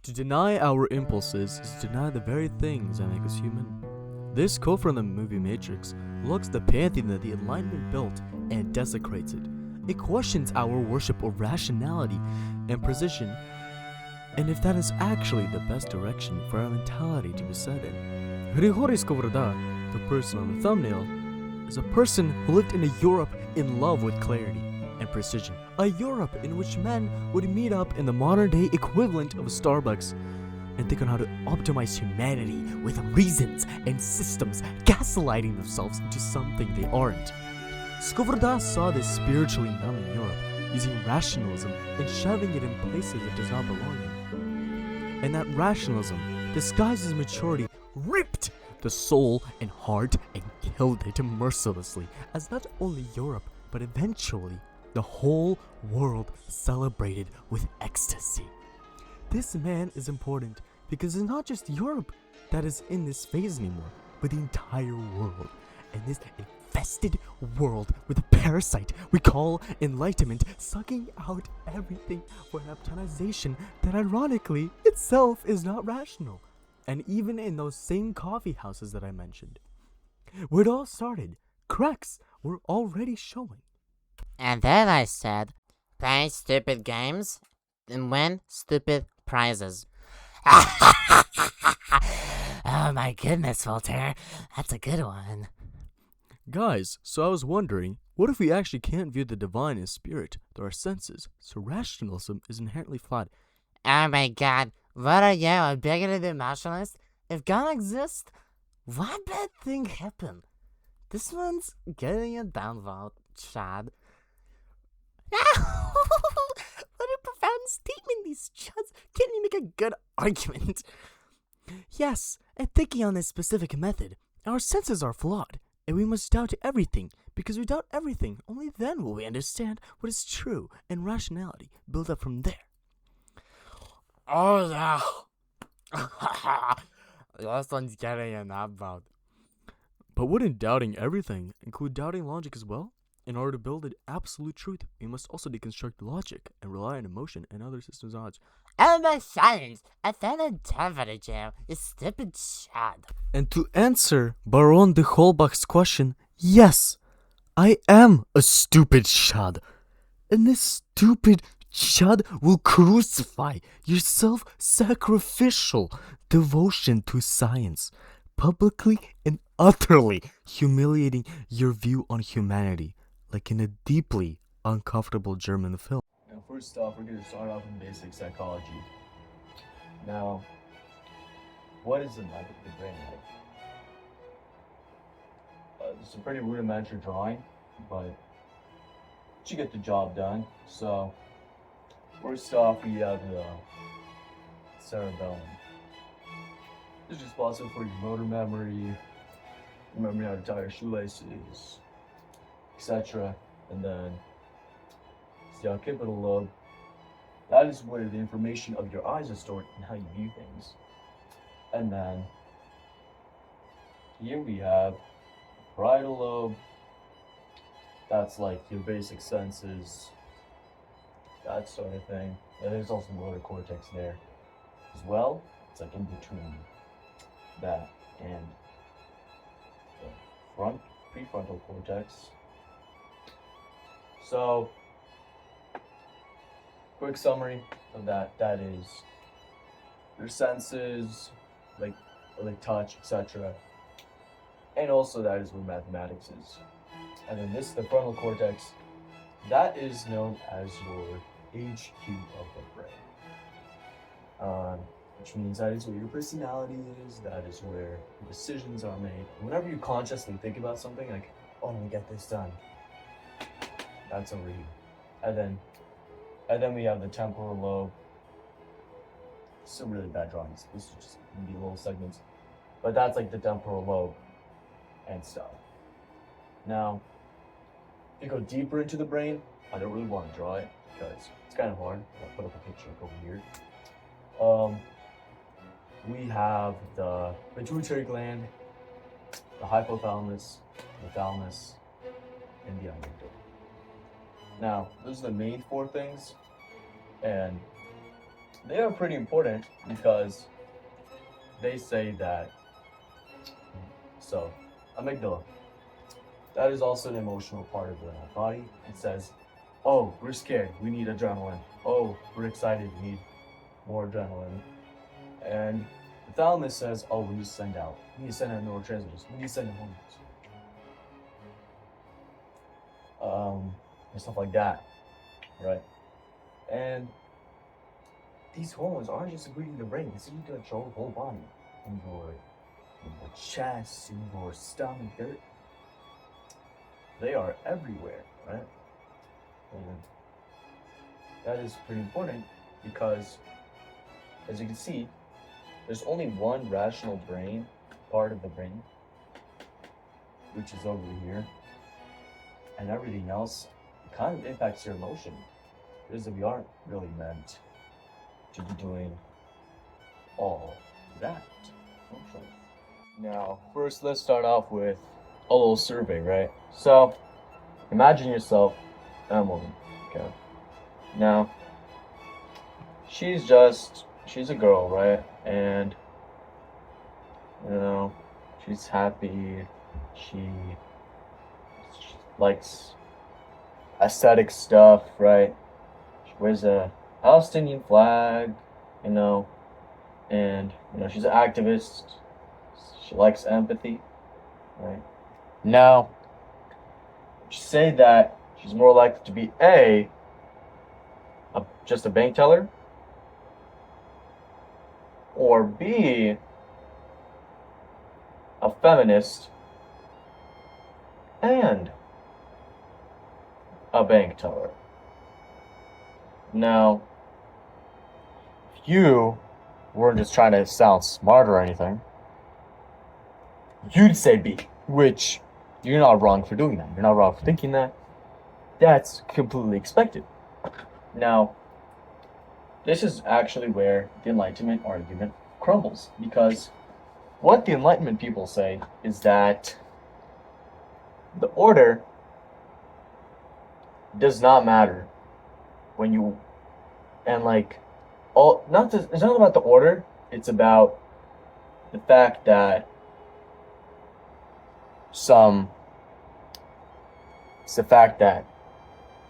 To deny our impulses is to deny the very things that make us human. This quote from the movie Matrix looks the pantheon that the Enlightenment built and desecrates it. It questions our worship of rationality and precision, and if that is actually the best direction for our mentality to be set in. Grigory Skovroda, the person on the thumbnail, is a person who lived in a Europe in love with clarity and precision. A Europe in which men would meet up in the modern day equivalent of a Starbucks and think on how to optimize humanity with reasons and systems, gaslighting themselves into something they aren't. Skovroda saw this spiritually numb in Europe, using rationalism and shoving it in places it does not belong in. And that rationalism, disguised as maturity, ripped the soul and heart and killed it mercilessly, as not only Europe, but eventually the whole world celebrated with ecstasy. This man is important because it's not just Europe that is in this phase anymore, but the entire world. And this infested world with a parasite we call enlightenment, sucking out everything for an optimization that ironically itself is not rational. And even in those same coffee houses that I mentioned, where it all started, cracks were already showing. And then I said, play stupid games and win stupid prizes. Oh my goodness, Voltaire. That's a good one. Guys, so I was wondering, what if we actually can't view the divine as spirit through our senses, so rationalism is inherently flawed? Oh my god, what are you, a bigoted emotionalist? If God exists, what bad thing happened? This one's getting a downvote, Chad. What a profound statement, these chuds can't even make a good argument. Yes, and thinking on this specific method, our senses are flawed, and we must doubt everything, because we doubt everything, only then will we understand what is true, and rationality build up from there. Oh yeah. This one's getting an upvote. But wouldn't doubting everything include doubting logic as well? In order to build an absolute truth, we must also deconstruct logic and rely on emotion and other systems of odds. Oh my silence! I found a devil jail, you stupid Chad. And to answer Baron de Holbach's question, yes, I am a stupid Chad. And this stupid Chad will crucify your self-sacrificial devotion to science, publicly and utterly humiliating your view on humanity, like in a deeply uncomfortable German film. Now, first off, we're going to start off in basic psychology. Now, what is the brain like? It's a pretty rudimentary drawing, but you get the job done. So, first off, we have the cerebellum. This is responsible for your motor memory, remembering how to tie your shoelaces, etc. And then the occipital lobe. That is where the information of your eyes is stored and how you view things. And then here we have parietal lobe. That's like your basic senses, that sort of thing. And there's also motor cortex there as well. It's like in between that and the prefrontal cortex. So, quick summary of that. That is your senses, like touch, etc. And also that is where mathematics is. And then this, the frontal cortex, that is known as your HQ of the brain. Which means that is where your personality is, that is where decisions are made. Whenever you consciously think about something, like, oh, let me get this done, that's over here. And then we have the temporal lobe. Some really bad drawings. This is just gonna be little segments. But that's like the temporal lobe and stuff. Now, if you go deeper into the brain, I don't really want to draw it because it's kind of hard. I'll put up a picture over here. We have the pituitary gland, the hypothalamus, the thalamus, and the amygdala. Now, those are the main four things, and they are pretty important because they say that. So, amygdala. That is also an emotional part of the body. It says, oh, we're scared, we need adrenaline. Oh, we're excited, we need more adrenaline. And the thalamus says, oh, we need to send out. We need to send out neurotransmitters. We need to send out hormones. And stuff like that, right? And these hormones aren't just secreted in the brain. They seem to control the whole body. In your chest, in your stomach, they are everywhere, right? And that is pretty important because, as you can see, there's only one rational brain, part of the brain, which is over here, and everything else kind of impacts your emotion, because we aren't really meant to be doing all that. Okay. Now, first let's start off with a little survey, right? So, imagine yourself a woman, okay? Now, she's a girl, right? And, she's happy, she likes aesthetic stuff, right? She wears a Palestinian flag, and, she's an activist. She likes empathy, right? Now, you say that she's more likely to be just a bank teller, or B, a feminist and a bank teller. Now, if you weren't just trying to sound smart or anything, you'd say B, which you're not wrong for doing that. You're not wrong for thinking that. That's completely expected. Now, this is actually where the Enlightenment argument crumbles, because what the Enlightenment people say is that the order does not matter when you, and it's not about the order, it's about the fact that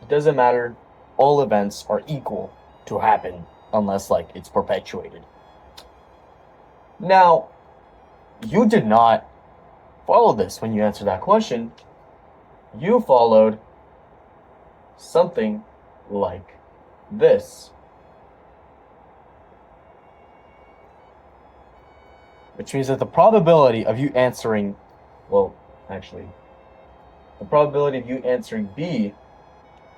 it doesn't matter, all events are equal to happen unless it's perpetuated. Now, you did not follow this when you answered that question. You followed something like this, which means that the probability of you answering B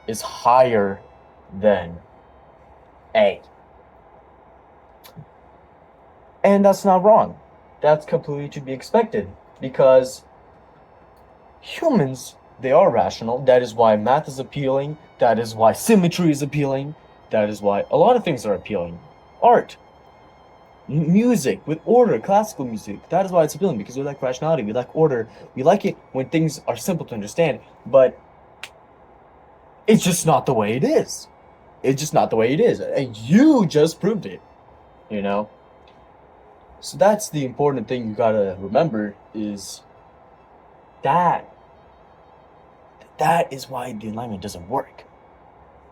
is higher than A. And that's not wrong. That's completely to be expected, because humans, they are rational. That is why math is appealing. That is why symmetry is appealing. That is why a lot of things are appealing. Art, music with order, classical music. That is why it's appealing, because we like rationality, we like order. We like it when things are simple to understand, but it's just not the way it is. It's just not the way it is. And you just proved it, So that's the important thing you gotta remember, is that is why the Enlightenment doesn't work.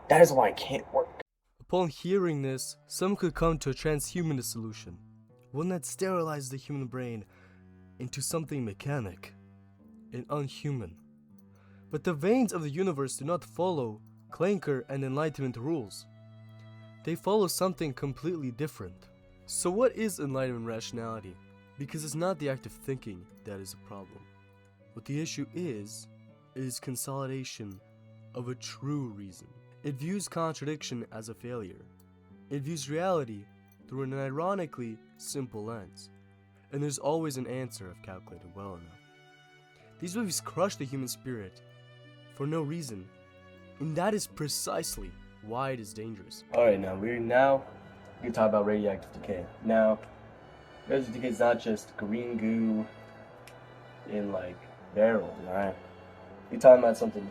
That is why it can't work. Upon hearing this, some could come to a transhumanist solution, one that sterilizes the human brain into something mechanic and unhuman. But the veins of the universe do not follow Clanker and Enlightenment rules. They follow something completely different. So what is Enlightenment rationality? Because it's not the act of thinking that is a problem. What the issue is consolidation of a true reason. It views contradiction as a failure. It views reality through an ironically simple lens. And there's always an answer if calculated well enough. These beliefs crush the human spirit for no reason, and that is precisely why it is dangerous. Alright, now we can talk about radioactive decay. Now, radioactive decay is not just green goo in barrels, alright? We're talking about something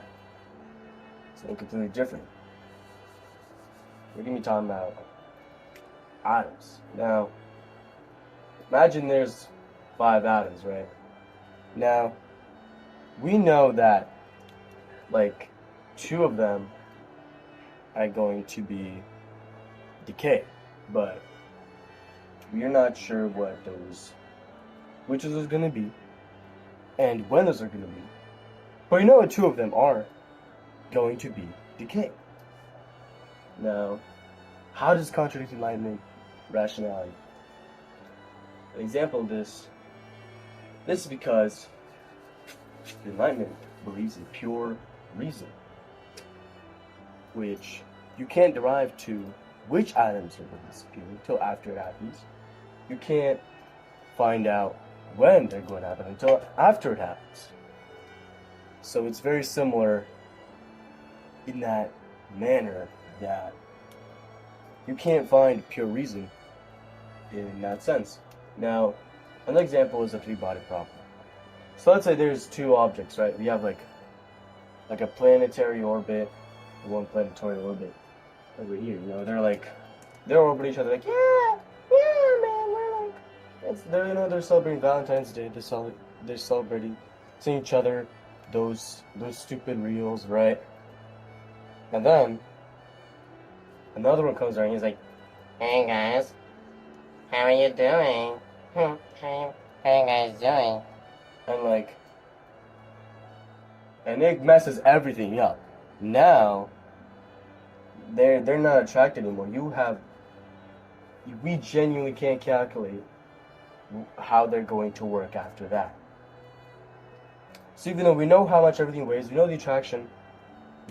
completely different. We're gonna be talking about atoms. Now, imagine there's 5 atoms, right? Now, we know that, like, 2 of them are going to be decay, but we're not sure which of those are going to be, and when those are going to be. But you know what 2 of them are going to be decay. Now, how does contradicting enlightenment rationality? An example of this is because the Enlightenment believes in pure reason, which you can't derive to which atoms are going to disappear until after it happens. You can't find out when they're going to happen until after it happens. So it's very similar in that manner that you can't find pure reason in that sense. Now, another example is a 3-body problem. So let's say there's 2 objects, right? We have like a planetary orbit, one planetary orbit over here. You know, they're orbiting each other, like yeah, man, we're like, they're celebrating Valentine's Day. They're celebrating seeing each other, those stupid reels, right? And then another one comes around. He's like, Hey guys, how are you doing? How you guys doing? and it messes everything up. Now they're not attracted anymore. We genuinely can't calculate how they're going to work after that. So even though we know how much everything weighs, we know the attraction,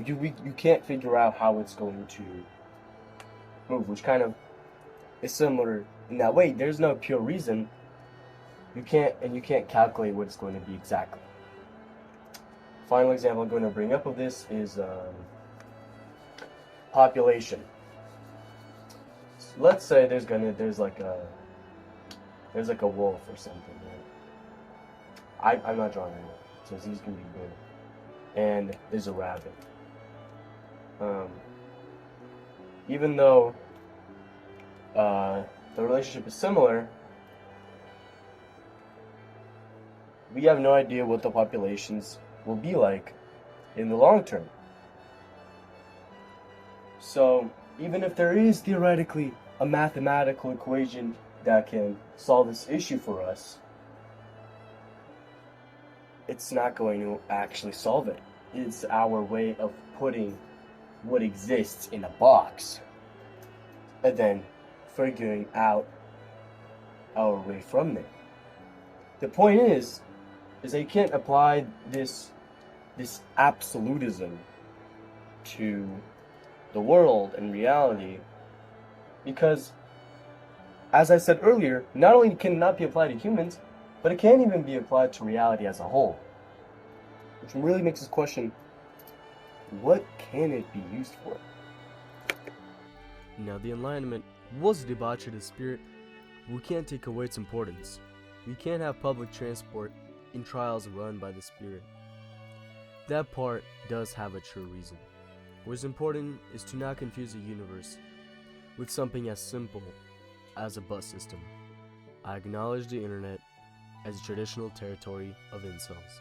you can't figure out how it's going to move, which kind of is similar in that way. There's no pure reason. You can't calculate what it's going to be exactly. Final example I'm going to bring up of this is population. So let's say there's like a wolf or something, right? I'm not drawing anyone, so he's gonna be good. And there's a rabbit. Even though the relationship is similar, we have no idea what the populations will be like in the long term. So even if there is theoretically a mathematical equation that can solve this issue for us, it's not going to actually solve it. It's our way of putting what exists in a box and then figuring out our way from there. The point is that you can't apply this absolutism to the world and reality, because, as I said earlier, not only can it not be applied to humans, but it can't even be applied to reality as a whole. Which really makes us question, what can it be used for? Now, the Enlightenment was a debauchery to the spirit, but we can't take away its importance. We can't have public transport in trials run by the spirit. That part does have a true reason. What is important is to not confuse the universe with something as simple as a bus system. I acknowledge the internet as a traditional territory of incels.